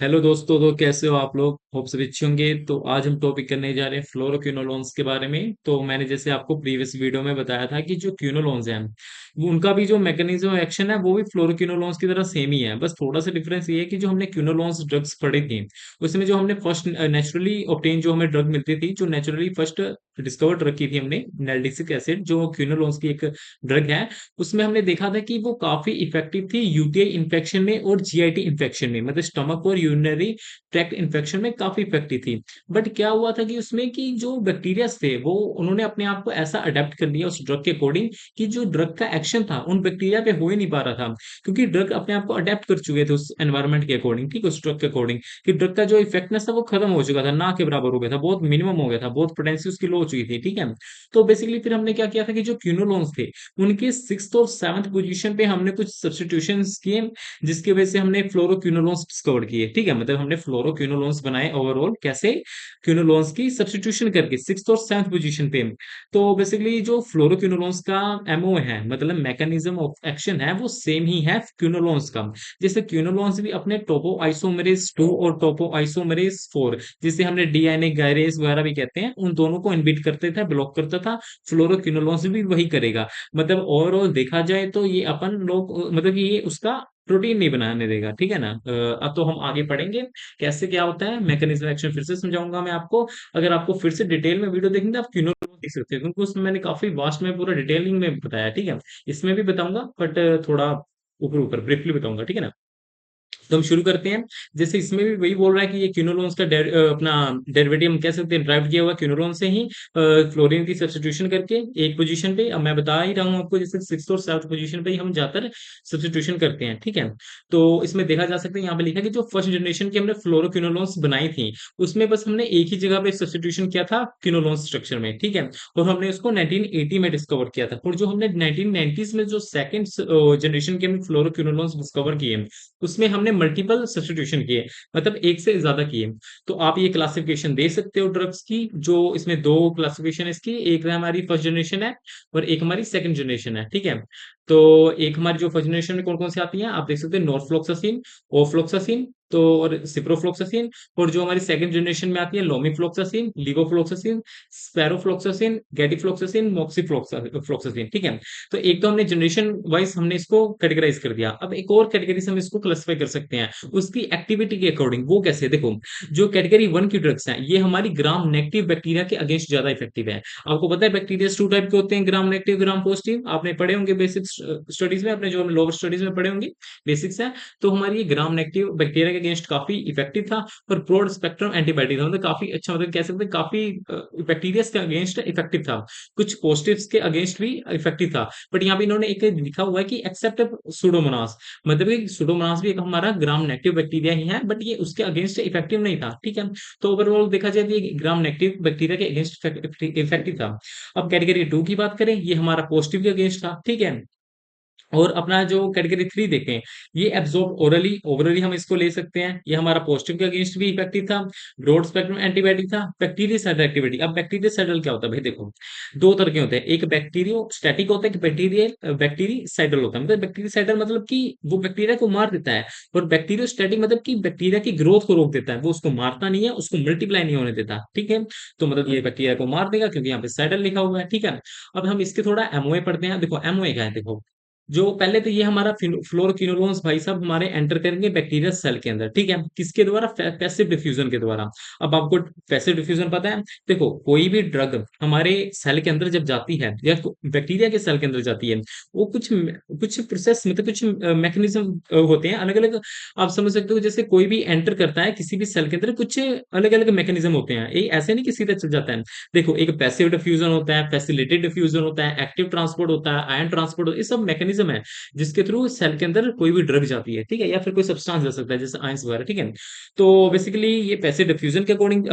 Hello दोस्तों, तो कैसे हो आप लोग? होप सभी अच्छे होंगे। तो आज हम टॉपिक करने जा रहे हैं फ्लोरोक्विनोलोन्स के बारे में। तो मैंने जैसे आपको प्रीवियस वीडियो में बताया था कि जो क्विनोलोन्स हैं वो उनका भी जो मैकेनिज्म एक्शन है वो भी फ्लोरोक्विनोलोन्स की तरह सेम ही है। बस थोड़ा सा डिफरेंस ये है कि जो हमने क्विनोलोन्स ड्रग्स पढ़ी थी उसमें जो हमने फर्स्ट नेचुरली ऑब्टेन जो हमें ड्रग मिलती थी, जो नेचुरली फर्स्ट डिस्कवर ड्रग की थी हमने, नैल्डिसिक एसिड जो क्विनोलोन्स की एक ड्रग है, उसमें हमने देखा था कि वो काफी इफेक्टिव थी यूटीआई इन्फेक्शन में और जीआईटी इन्फेक्शन में, मतलब स्टमक और यूरिनरी ट्रैक्ट इन्फेक्शन में काफी इफेक्टिव थी। बट क्या हुआ था कि उसमें कि जो बैक्टीरिया थे वो उन्होंने अपने आप को ऐसा अडेप्ट कर लिया उस ड्रग के अकॉर्डिंग कि जो ड्रग का एक्शन था उन बैक्टीरिया पे हो ही नहीं पा रहा था, क्योंकि ड्रग अपने आप को अडेप्ट कर चुके थे उस एनवायरमेंट के अकॉर्डिंग, ठीक है, उस ड्रग के अकॉर्डिंग, कि ड्रग का जो इफेक्टनेस था वो खत्म हो चुका था, ना के बराबर हो गया था, बहुत मिनिमम हो गया था, बहुत पोटेंसी उसकी लो हो चुकी थी, ठीक है। तो बेसिकली फिर हमने क्या किया था कि जो क्यूनोलोन्स थे उनके सिक्स्थ और सेवंथ पोजीशन पे हमने कुछ सब्स्टिट्यूशन किए, जिसकी वजह से हमने फ्लोरोक्विनोलोन्स डिस्कवर किए, ठीक है, मतलब हमने फ्लोरोक्विनोलोन्स बनाए ओवरऑल कैसे, क्विनोलोन्स की सब्स्टिट्यूशन करके सिक्स्थ और सेवंथ पोजीशन पे। तो बेसिकली जो फ्लोरोक्विनोलोन्स का एमओ है, मतलब मैकेनिज्म ऑफ एक्शन है, वो सेम ही है क्विनोलोन्स का। जैसे क्विनोलोन्स भी अपने टोपो आइसोमेरेज 2 और टोपो आइसोमेरेज 4, जिसे हमने डीएनए गायरेज वगैरह भी कहते हैं, उन दोनों को इनहिबिट करते था, ब्लॉक करता था। फ्लोरोक्विनोलोन्स भी वही करेगा। मतलब ओवरऑल देखा जाए तो ये अपन लोग, मतलब कि ये उसका प्रोटीन नहीं बनाने देगा, ठीक है ना। अब तो हम आगे पढ़ेंगे कैसे क्या होता है, मैकेनिज्म एक्शन फिर से समझाऊंगा मैं आपको। अगर आपको फिर से डिटेल में वीडियो देखनी है तो आप क्यूनोलोन देख सकते हो, क्योंकि उसमें मैंने काफी वास्ट में पूरा डिटेलिंग में बताया, ठीक है। इसमें भी बताऊंगा बट थोड़ा ऊपर ऊपर ब्रीफली बताऊंगा, ठीक है ना। तो हम शुरू करते हैं। जैसे इसमें भी वही बोल रहा है कि ये क्विनोलोन्स का अपना डेरिवेटिव हम कह सकते हैं, ड्राइव किया हुआ क्विनोलोन से ही फ्लोरीन की सब्स्टिट्यूशन करके एक पोजीशन पे। अब मैं बता ही रहा हूँ आपको, जैसे सिक्स और सेवंथ पोजीशन पे ही हम जाकर सब्स्टिट्यूशन करते हैं, ठीक है। तो इसमें देखा जा सकता है, यहाँ पे लिखा है कि जो फर्स्ट जनरेशन की हमने फ्लोरोक्विनोलोन्स बनाई थी उसमें बस हमने एक ही जगह पे सब्स्टिट्यूशन किया था क्विनोलोन स्ट्रक्चर में, ठीक है। और हमने उसको 1980 में डिस्कवर किया था। और जो हमने 1990s में जो सेकंड जनरेशन के हमने फ्लोरोक्विनोलोन्स डिस्कवर किए उसमें हमने मल्टीपल सब्स्टिट्यूशन किए, मतलब एक से ज्यादा किए। तो आप ये क्लासिफिकेशन दे सकते हो ड्रग्स की, जो इसमें दो क्लासिफिकेशन है इसकी, एक हमारी फर्स्ट जनरेशन है और एक हमारी सेकंड जनरेशन है, ठीक है। तो एक हमारी जो फर्स्ट जनरेशन में कौन कौन सी आती है आप देख सकते हैं, नॉरफ्लोक्सासिन, ओफ्लोक्सासिन, तो और सिप्रोफ्लोक्सासिन। और जो हमारी सेकंड जनरेशन में आती है लोमीफ्लोक्सासिन, लिवोफ्लोक्सासिन, स्पैरोफ्लोक्सासिन, गैटिफ्लोक्सासिन, मोक्सीफ्लोक्सासिन, ठीक है। तो एक तो हमने जनरेशन वाइज हमने इसको कैटेगराइज कर दिया। अब एक और कैटेगरी से हम इसको क्लासिफाई कर सकते हैं उसकी एक्टिविटी के अकॉर्डिंग। वो कैसे, देखो, जो कैटेगरी वन की ड्रग्स हैं ये हमारी ग्राम नेगेटिव बैक्टीरिया के अगेंस्ट ज्यादा इफेक्टिव है। आपको पता है बैक्टीरिया टू टाइप के होते हैं, ग्राम नेगेटिव, ग्राम पॉजिटिव, आपने पढ़े होंगे बेसिक स्टडीज में, अपने जो लोअर स्टडीज में पढ़े होंगे, बेसिक्स है। तो हमारी ये ग्राम नेगेटिव बैक्टीरिया के अगेंस्ट काफी इफेक्टिव था और ब्रॉड स्पेक्ट्रम एंटीबायोटिक था, मतलब काफी अच्छा, मतलब कह सकते हैं काफी बैक्टीरिया के अगेंस्ट इफेक्टिव था। कुछ पॉजिटिव्स के अगेंस्ट भी इफेक्टिव था। बट यहाँ पे इन्होंने एक लिखा हुआ है कि एक्सेप्ट सुडोमोनास, मतलब कि सुडोमोनास भी एक हमारा ग्राम नेगेटिव बैक्टीरिया ही है, बट ये उसके अगेंस्ट इफेक्टिव नहीं था, ठीक है। तो ओवरऑल देखा जाए तो ये ग्राम नेगेटिव बैक्टीरिया के अगेंस्ट इफेक्टिव था। अब कैटेगरी टू की बात करें, ये हमारा पॉजिटिव के अगेंस्ट था, ठीक है। और अपना जो कैटेगरी थ्री देखें, ये एब्जॉर्ब ओरली, ओवरली हम इसको ले सकते हैं, ये हमारा पॉजिटिव के अगेंस्ट भी इफेक्टिव था, ब्रॉड स्पेक्ट्रम एंटीबायोटिक था। बैक्टीरियासाइडल एक्टिविटी, अब बैक्टीरियासाइडल क्या होता है भाई, देखो दो तरह के होते हैं, एक बैक्टीरियो स्टैटिक होता है, एक बैक्टीरियल बैक्टीरियासाइडल होता है। मतलब बैक्टीरियासाइडल मतलब कि वो बैक्टीरिया को मार देता है, और बैक्टीरियो स्टैटिक मतलब कि बैक्टीरिया की ग्रोथ को रोक देता है, वो उसको मारता नहीं है, उसको मल्टीप्लाई नहीं होने देता, ठीक है। तो मतलब ये बैक्टीरिया को मार देगा क्योंकि यहाँ पे साइडल लिखा हुआ है, ठीक है। अब हम इसके थोड़ा एमओए पढ़ते हैं। देखो एमओए क्या है, देखो जो पहले तो ये हमारा फ्लोरोक्विनोलोन्स भाई साहब हमारे एंटर करेंगे बैक्टीरिया सेल के अंदर, ठीक है, किसके द्वारा, पैसिव डिफ्यूजन के द्वारा। अब आपको पैसिव डिफ्यूजन पता है, देखो कोई भी ड्रग हमारे सेल के अंदर जब जाती है या बैक्टीरिया के सेल के अंदर जाती है, वो कुछ कुछ प्रोसेस, मतलब कुछ मैकेनिज्म होते हैं अलग अलग। आप समझ सकते हो, जैसे कोई भी एंटर करता है किसी भी सेल के अंदर, कुछ अलग अलग मैकेनिज्म होते हैं, ये ऐसे नहीं कि सीधा चल जाता है। देखो एक पैसिव डिफ्यूजन होता है, फैसिलिटेटेड डिफ्यूजन होता है, एक्टिव ट्रांसपोर्ट होता है, आयन ट्रांसपोर्ट होता है, ये सब मैकेनिज्म है जिसके थ्रू सेल के अंदर कोई भी ड्रग जाती है, ठीक है, या फिर कोई सब्सटेंस जा सकता है जैसे आयंस वगैरह, ठीक है। तो बेसिकली ये पैसिव डिफ्यूजन के अकॉर्डिंग,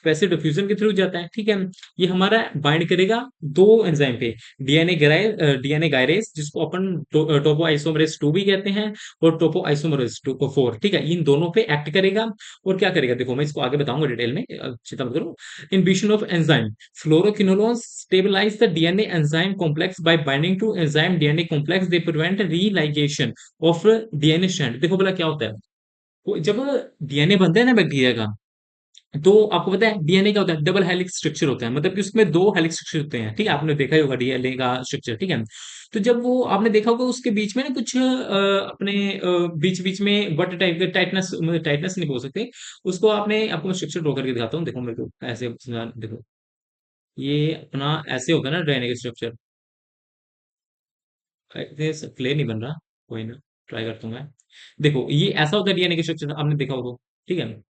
पैसिव डिफ्यूजन के थ्रू जाता है, ठीक है। ये हमारा बाइंड करेगा दो एंजाइम पे, डीएनए गायरेज जिसको अपन टोपो आइसोमरेज 2 भी कहते हैं, और टोपो आइसोमरेज 2 को 4, ठीक है, इन दोनों पे एक्ट करेगा। और क्या करेगा, देखो मैं इसको आगे बताऊंगा डिटेल में, चिंता मत करो। Inhibition of enzyme, fluoroquinolones stabilize the DNA enzyme complex by binding to enzyme DNA complex. They prevent religation of DNA strand। देखो बोला क्या होता है, जब डीएनए बनता है ना बैक्टीरिया का, तो आपको पता है डीएनए क्या होता है? डबल हेलिक्स स्ट्रक्चर होता है, मतलब कि उसमें दो हेलिक्स स्ट्रक्चर होते हैं, ठीक है? आपने देखा ही होगा डीएनए का स्ट्रक्चर, ठीक है? तो जब वो आपने देखा होगा उसके बीच में ना कुछ अपने बीच बीच में बट टाइप का टाइटनेस, मतलब टाइटनेस नहीं बोल सकते उसको, आपने आपको मैं स्ट्रक्चर ड्रॉ करके दिखाता हूँ, देखो मेरे को ऐसे देखो, ये अपना ऐसे होता है ना डीएनए का स्ट्रक्चर। क्लियर नहीं बन रहा, कोई ना, ट्राई करता हूँ मैं। देखो ये ऐसा होता है डीएनए का स्ट्रक्चर, आपने देखा होगा, ठीक है?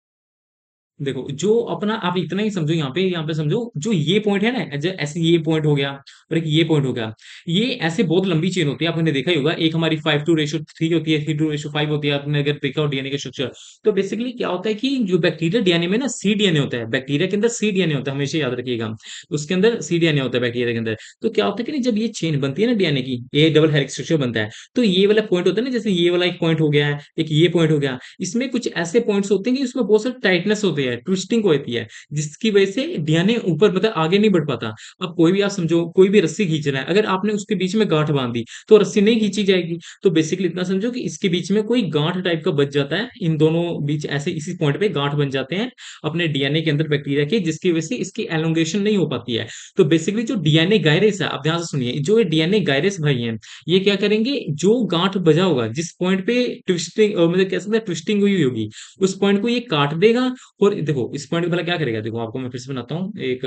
देखो जो अपना, आप इतना ही समझो, यहाँ पे समझो, जो ये पॉइंट है ना, ऐसे ये पॉइंट हो गया और एक ये पॉइंट हो गया, ये ऐसे बहुत लंबी चेन होती है, आपने देखा ही होगा, एक हमारी 5:3 होती है, 3:5 होती है, आपने अगर देखा हो डीएनए का स्ट्रक्चर। तो बेसिकली क्या होता है कि जो बैक्टीरिया डीएनए में ना सी डीएनए होता है, बैक्टीरिया के अंदर सी डीएनए होता है, हमेशा याद रखिएगा, उसके अंदर सी डीएनए होता है बैक्टीरिया के अंदर। तो क्या होता है कि जब ये चेन बनती है ना डीएनए की, ये डबल हेलिक्स स्ट्रक्चर बनता है, तो ये वाला पॉइंट होता है ना, जैसे ये वाला एक पॉइंट हो गया है, एक ये पॉइंट हो गया, इसमें कुछ ऐसे पॉइंट्स होते हैं कि उसमें बहुत सारी टाइटनेस होती है, ट्विस्टिंग होती है, जिसकी वजह से डीएनए ऊपर मतलब आगे नहीं बढ़ पाता। अब कोई भी आप समझो, कोई भी रस्सी खींच रहा है, अगर आपने उसके बीच में गांठ बांध दी तो रस्सी नहीं खींची जाएगी। तो बेसिकली इतना समझो कि इसके बीच में कोई गांठ टाइप का बच जाता है, इन दोनों बीच ऐसे इसी पॉइंट पे गांठ बन जाते हैं अपने डीएनए के अंदर बैक्टीरिया के, जिसकी वजह से इसकी एलोंगेशन नहीं हो पाती है। तो बेसिकली जो डीएनए गायरेस है, आप ध्यान से सुनिए, जो ये डीएनए गायरेस भाई हैं, ये क्या करेंगे, जो गांठ बजा होगा जिस पॉइंट पे ट्विस्टिंग, मतलब कह सकते हैं ट्विस्टिंग हुई होगी, उस पॉइंट को ये काट देगा। और देखो इस पॉइंट पे भला क्या करेगा, देखो आपको मैं फिर से बनाता हूँ एक,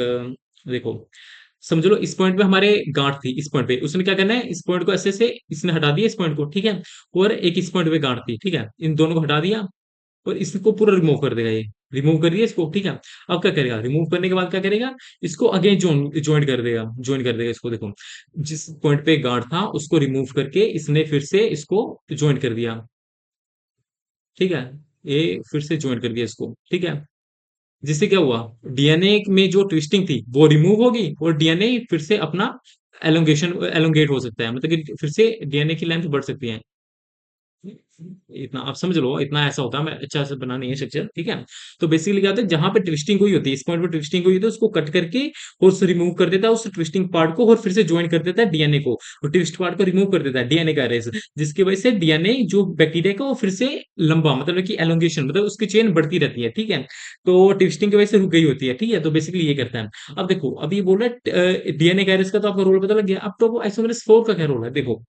देखो समझ लो इस पॉइंट पे हमारे गांठ थी, इस पॉइंट पे उसने क्या करना है, इस पॉइंट को ऐसे से इसने हटा दिया इस पॉइंट को, ठीक है? और एक इस पॉइंट पे गांठ थी, ठीक है, इन दोनों को हटा दिया और इसको पूरा रिमूव कर देगा, ये रिमूव कर दिया इसको, ठीक है? अब क्या करेगा, रिमूव करने के बाद क्या करेगा, इसको अगेन ज्वाइन कर देगा इसको, देखो जिस पॉइंट पे गांठ था उसको रिमूव करके इसने फिर से इसको ज्वाइन कर दिया, ठीक है? ये फिर से ज्वाइन कर दिया इसको, ठीक है? जिससे क्या हुआ, डीएनए में जो ट्विस्टिंग थी वो रिमूव होगी और डीएनए फिर से अपना एलोंगेट हो सकता है, मतलब कि फिर से डीएनए की लेंथ बढ़ सकती है। इतना आप समझ लो, इतना ऐसा होता है, मैं अच्छा से बना नहीं है स्ट्रक्चर, ठीक है? तो बेसिकली क्या होता है, जहां पे ट्विस्टिंग हुई होती है, इस पॉइंट पे ट्विस्टिंग हुई होती है, उसको कट करके और उससे रिमूव कर देता है उस ट्विस्टिंग पार्ट को, और फिर से ज्वाइन कर देता है डीएनए को, और ट्विस्ट पार्ट को रिमूव कर देता है डीएनए का रेस, जिसकी वजह से डीएनए जो बैक्टीरिया का वो फिर से लंबा, मतलब कि एलोंगेशन, मतलब उसकी चेन बढ़ती रहती है, ठीक है? तो ट्विस्टिंग की वजह से रुक गई होती है, ठीक है? तो बेसिकली ये करता है। अब देखो, अब ये बोल रहा है डीएनए का रेस का तो आपका रोल पता लग गया, अब तो आइसोमेरेस 4 का क्या रोल है, देखो।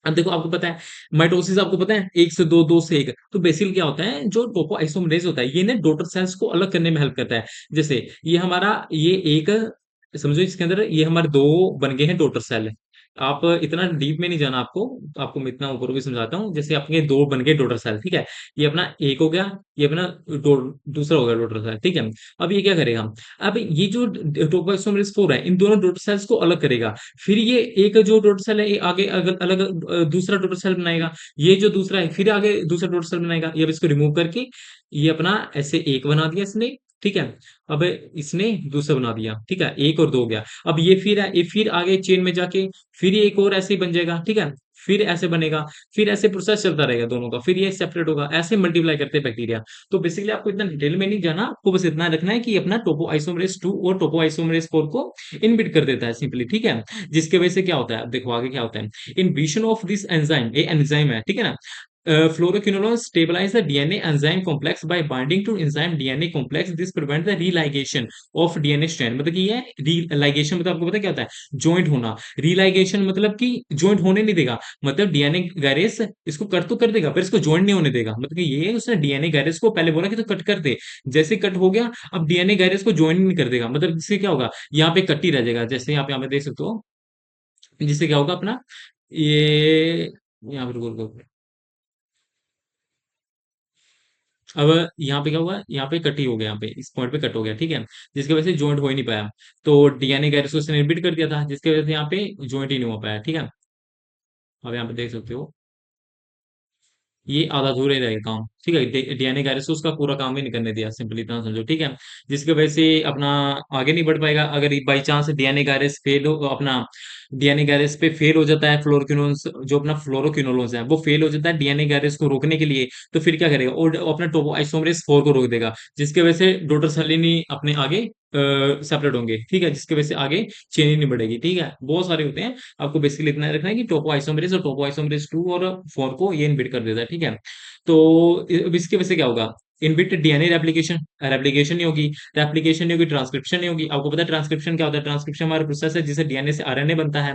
अब देखो आपको पता है माइटोसिस, आपको पता है 1 से 2, 2 से 1। तो बेसिल क्या होता है, जो टोपो आइसोमरेज होता है, ये ना डॉटर सेल्स को अलग करने में हेल्प करता है। जैसे ये हमारा, ये एक, समझो इसके अंदर ये हमारे दो बन गए हैं डॉटर सेल। आप इतना डीप में नहीं जाना आपको, आपको मैं इतना ऊपर भी समझाता हूँ। जैसे आपके दो बन गए डॉटर सेल, ठीक है? ये अपना एक हो गया, ये अपना दूसरा हो गया डॉटर सेल, ठीक है? अब ये क्या करेगा, अब ये जो टोपोइसोमरेज 4 है, इन दोनों डॉटर सेल्स को अलग करेगा। फिर ये एक जो डॉटर सेल है, ये आगे अलग अलग दूसरा डॉटर सेल बनाएगा। ये जो दूसरा है फिर आगे दूसरा डॉटर सेल बनाएगा। ये अब इसको रिमूव करके ये अपना ऐसे एक बना दिया इसने, ठीक है? अब इसने दूसरा बना दिया, ठीक है, एक और दो हो गया। अब ये फिर है, ये फिर आगे चेन में जाके फिर ये एक और ऐसे ही बन जाएगा, ठीक है? फिर ऐसे बनेगा, फिर ऐसे प्रोसेस चलता रहेगा दोनों का, फिर ये सेपरेट होगा, ऐसे मल्टीप्लाई करते हैं बैक्टीरिया। तो बेसिकली आपको इतना डिटेल में नहीं जाना, आपको बस इतना रखना है कि अपना टोपो आइसोमरेज 2 और टोपो आइसोमरेज 4 को इनबिट कर देता है सिंपली, ठीक है? जिसके वजह से क्या होता है, अब देखो आगे क्या होता है। इनबिशन ऑफ दिस एंजाइम, ये एंजाइम है, ठीक है ना? Fluoroquinolones stabilize the DNA enzyme complex by binding to enzyme DNA complex. This prevents the religation of DNA strand. मतलब कि ये religation मतलब आपको पता क्या होता है, ज्वाइंट होना। religation मतलब कि ज्वाइंट होने नहीं देगा, मतलब डीएनए गैरेज इसको कट तो कर देगा पर इसको ज्वाइंट नहीं होने देगा। मतलब कि ये उसने डीएनए गैरेज को पहले बोला कि तो कट कर दे, जैसे कट हो गया अब डीएनए गैरेज को ज्वाइंट नहीं कर देगा, मतलब इससे क्या होगा, यहाँ पे कट ही रह जाएगा, जैसे यहाँ पे हमें देख सकते हो। जिससे क्या होगा अपना, ये यहाँ पे रुको रुको। अब यहाँ पे क्या हुआ, यहाँ पे कट ही हो गया, यहाँ पे इस पॉइंट पे कट हो गया, ठीक है? जिसकी वजह से जॉइंट हो ही नहीं पाया। तो डीएनए गैरेज को उसने इनहिबिट कर दिया था, जिसकी वजह से यहाँ पे जॉइंट ही नहीं हो पाया, ठीक है? अब यहाँ पे देख सकते हो, ये आधा अधूरा ही रहेगा काम, ठीक है? डीएनए वायरस को उसका पूरा काम ही नहीं करने दिया, सिंपली इतना समझो, ठीक है? जिसकी वजह से अपना आगे नहीं बढ़ पाएगा। अगर by chance DNA virus fail हो, अपना डीएनए वायरस पे फेल हो जाता है, फ्लोरोक्विनोन्स जो अपना फ्लोरोक्विनोलोन्स है वो फेल हो जाता है डीएनए वायरस को रोकने के लिए, तो फिर क्या करेगा, और अपना टोपो आइसोमरेज 4 को रोक देगा, जिसकी वजह से डॉटर सेलिनी अपने आगे सेपरेट होंगे, ठीक है? जिसकी वजह से आगे चेन ही नहीं बढ़ेगी, ठीक है? बहुत सारे होते हैं, आपको बेसिकली इतना रखना है कि टोपो आइसोमरेज और टोपो आइसोमरेज 2 और 4 को ये इनबिट कर देता है, ठीक है? तो अब इसकी वजह से क्या होगा, इन बिट डीएनए रेप्लिकेशन, रेप्लिकेशन नहीं होगी, रेप्लिकेशन नहीं होगी, ट्रांसक्रिप्शन नहीं होगी। आपको पता है ट्रांसक्रिप्शन क्या होता है? ट्रांसक्रिप्शन हमारा प्रोसेस है जिससे डीएनए से आरएनए बनता है।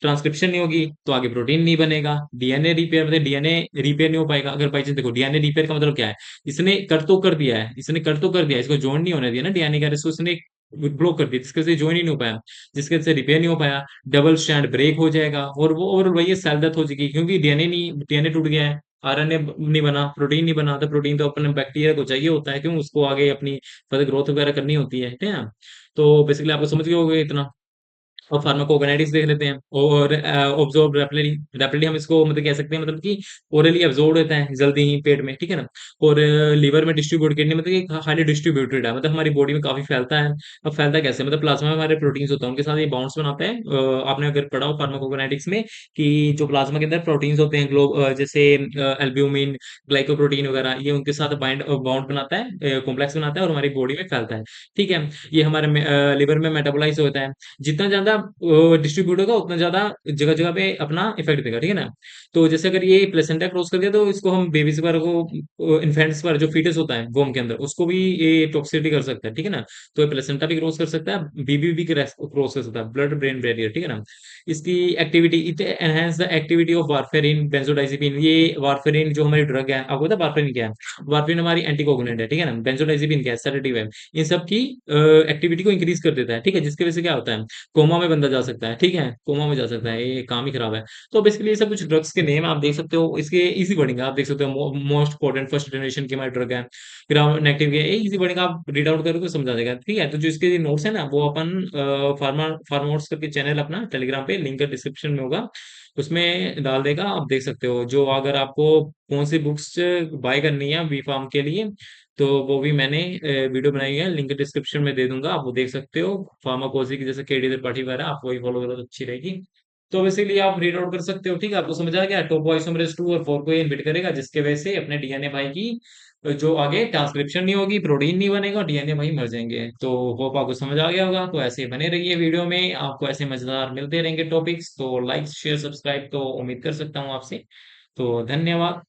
ट्रांसक्रिप्शन नहीं होगी तो आगे प्रोटीन नहीं बनेगा। डीएनए रिपेयर मतलब डीएनए रिपेयर नहीं हो पाएगा। अगर बाई चांस देखो डीएनए रिपेयर का मतलब क्या है, इसने कट तो कर दिया है, इसने कट तो कर दिया है, इसको जॉइन नहीं होने दिया ना डीएनए का, इसको उसने ब्लॉक कर दिया, जिसकी वजह से ज्वाइन ही नहीं हो पाया, जिसकी वजह से रिपेयर नहीं हो पाया, डबल स्ट्रैंड ब्रेक हो जाएगा और वो और वही सेल डेथ हो जाएगी, क्योंकि डीएनए नहीं, डीएनए टूट गया है, आरएनए नहीं बना, प्रोटीन नहीं बना। तो प्रोटीन तो अपने बैक्टीरिया को चाहिए होता है, क्यों? उसको आगे अपनी फर्दर ग्रोथ वगैरह करनी होती है, ठीक है ना? तो बेसिकली आपको समझ गए होगे इतना। और फार्माकोकाइनेटिक्स देख लेते हैं, और ऑब्जॉर्ब रैपिडली, रैपिडली हम इसको मतलब कह सकते हैं, मतलब कि ओरली अब्जॉर्ब होता है जल्दी ही पेट में, ठीक है ना? और लीवर में डिस्ट्रीब्यूट, किडनी मतलब कि हाईली डिस्ट्रीब्यूटेड है, मतलब हमारी बॉडी में काफी फैलता है। अब फैलता कैसे? मतलब प्लाज्मा में हमारे प्रोटीन्स होते हैं, उनके साथ ये बॉन्ड्स बनाते हैं। आपने अगर पढ़ा हो फार्माकोकाइनेटिक्स में कि जो प्लाज्मा के अंदर प्रोटीन्स होते हैं, जैसे एल्ब्यूमिन, ग्लाइकोप्रोटीन वगैरह, ये उनके साथ बाइंड बॉन्ड बनाता है, कॉम्प्लेक्स बनाता है और हमारी बॉडी में फैलता है, ठीक है? ये हमारे लिवर में मेटाबोलाइज होता है। जितना ज्यादा डिस्ट्रीब्यूट होगा उतना ज्यादा जगह जगह पे अपना इफेक्ट देगा, ठीक है ना? तो जैसे अगर ये प्लेसेंटा क्रॉस कर दिया तो इसको हम बेबीज पर को, इन्फेंट्स पर जो फीटस होता है वोम के अंदर, उसको भी ये टॉक्सिसिटी कर सकता है, ठीक है ना? तो ये प्लेसेंटा भी क्रॉस कर सकता है, बीबी भी क्रॉस कर सकता है, ब्लड ब्रेन बैरियर, ठीक है ना? इसकी activity, it enhance the activity of warfarin benzodiazepine. ये वारफेरिन जो हमारी ड्रग है, आपको पता है वारफेरिन क्या है? वारफेरिन हमारी एंटीकोगुलेंट है, ठीक है ना? बेंजोडाइजिपिन क्या है? सेडेटिव है। इन सब की एक्टिविटी को इंक्रीज कर देता है, ठीक है? जिसकी वजह से क्या होता है, कोमा में बंदा जा सकता है, ठीक है? कोमा में जा सकता है, ये काम ही खराब है। तो बेसिकली ये सब कुछ ड्रग्स के नेम आप देख सकते हो, इसके इजी वर्डिंग आप देख सकते हो। मोस्ट पोटेंट फर्स्ट जनरेशन की हमारी ड्रग है, ग्राम नेगेटिव के, ये इजी वर्डिंग आप रीड आउट करके समझा देगा, ठीक है? तो जो इसके नोट्स है ना, वो अपन फार्मा करके चैनल अपना टेलीग्राम पे, लिंक डिस्क्रिप्शन में होगा, उसमें डाल देगा, आप देख सकते हो। जो अगर आपको कौन सी बुक्स बाय करनी है बी फार्म के लिए, तो वो भी मैंने वीडियो बनाई है, लिंक डिस्क्रिप्शन में दे दूंगा, आप वो देख सकते हो। फार्माकोजी की जैसे केडी त्रिपाठी वगैरह, आप वही फॉलो करो तो अच्छी रहेगी। तो बेसिकली आप रीड आउट कर सकते हो, ठीक है? आपको समझ आ गया? टोपोइसोमरेज 2 और 4 को ये इनहिबिट करेगा, जिसके वजह से अपने डीएनए भाई की जो आगे ट्रांसक्रिप्शन नहीं होगी, प्रोटीन नहीं बनेगा, डीएनए भाई मर जाएंगे। तो होप आपको समझ आ गया होगा। तो ऐसे बने रहिए वीडियो में, आपको ऐसे मजेदार मिलते रहेंगे टॉपिक्स। तो लाइक शेयर सब्सक्राइब तो उम्मीद कर सकता हूँ आपसे। तो धन्यवाद।